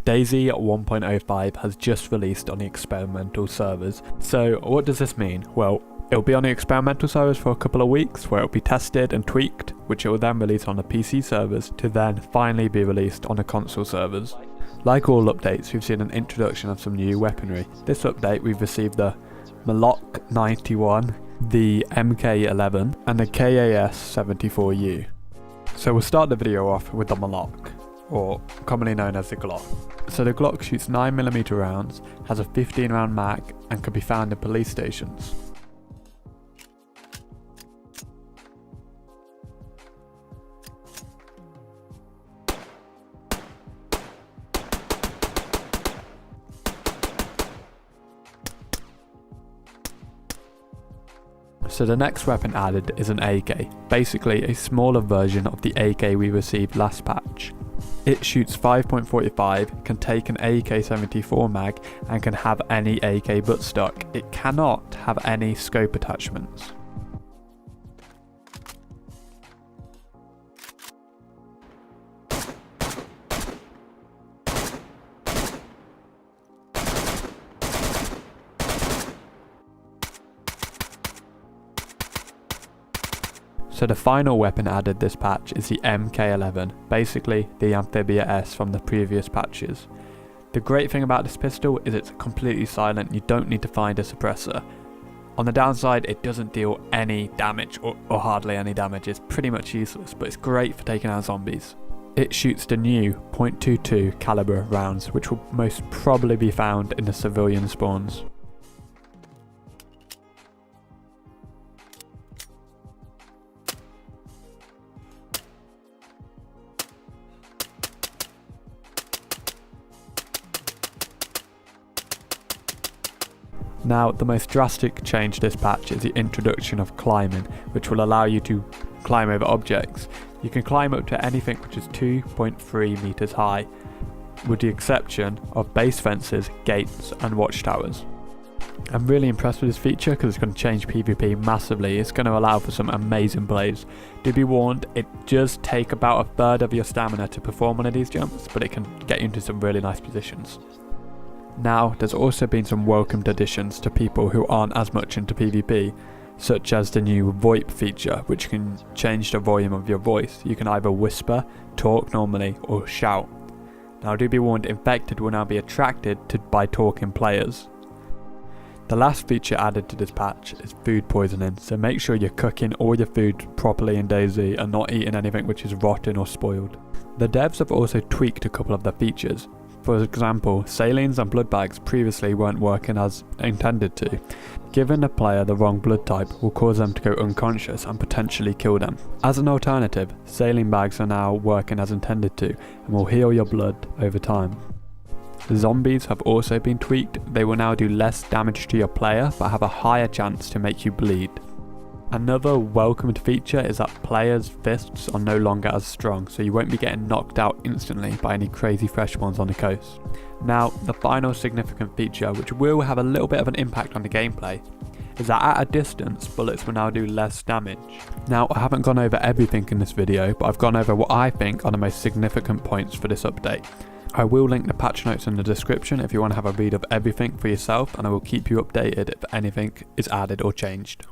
DayZ 1.05 has just released on the experimental servers. So what does this mean? Well, it'll be on the experimental servers for a couple of weeks where it'll be tested and tweaked, which it will then release on the PC servers to then finally be released on the console servers. Like all updates, we've seen an introduction of some new weaponry. This update we've received the Glock 91, the MK11 and the KAS-74U. So we'll start the video off with the Glock, or commonly known as the Glock. So the Glock shoots 9mm rounds, has a 15 round mag and can be found in police stations. So the next weapon added is an AK, basically a smaller version of the AK we received last patch. It shoots 5.45, can take an AK-74 mag and can have any AK buttstock. It cannot have any scope attachments. So the final weapon added this patch is the MK11, basically the Amphibia S from the previous patches. The great thing about this pistol is it's completely silent, you don't need to find a suppressor. On the downside, it doesn't deal any damage or hardly any damage, it's pretty much useless, but it's great for taking out zombies. It shoots the new .22 caliber rounds, which will most probably be found in the civilian spawns. Now, the most drastic change this patch is the introduction of climbing, which will allow you to climb over objects. You can climb up to anything which is 2.3 meters high, with the exception of base fences, gates and watchtowers. I'm really impressed with this feature because it's going to change PvP massively. It's going to allow for some amazing plays. Do be warned, it does take about a third of your stamina to perform one of these jumps, but it can get you into some really nice positions. Now, there's also been some welcomed additions to people who aren't as much into PvP, such as the new VoIP feature, which can change the volume of your voice. You can either whisper, talk normally, or shout. Now, do be warned, infected will now be attracted by talking players. The last feature added to this patch is food poisoning, so make sure you're cooking all your food properly in DayZ and not eating anything which is rotten or spoiled. The devs have also tweaked a couple of their features. For example, salines and blood bags previously weren't working as intended to. Giving the player the wrong blood type will cause them to go unconscious and potentially kill them. As an alternative, saline bags are now working as intended to and will heal your blood over time. The zombies have also been tweaked. They will now do less damage to your player but have a higher chance to make you bleed. Another welcomed feature is that players' fists are no longer as strong, so you won't be getting knocked out instantly by any crazy fresh ones on the coast. Now, the final significant feature, which will have a little bit of an impact on the gameplay, is that at a distance, bullets will now do less damage. Now, I haven't gone over everything in this video, but I've gone over what I think are the most significant points for this update. I will link the patch notes in the description if you want to have a read of everything for yourself, and I will keep you updated if anything is added or changed.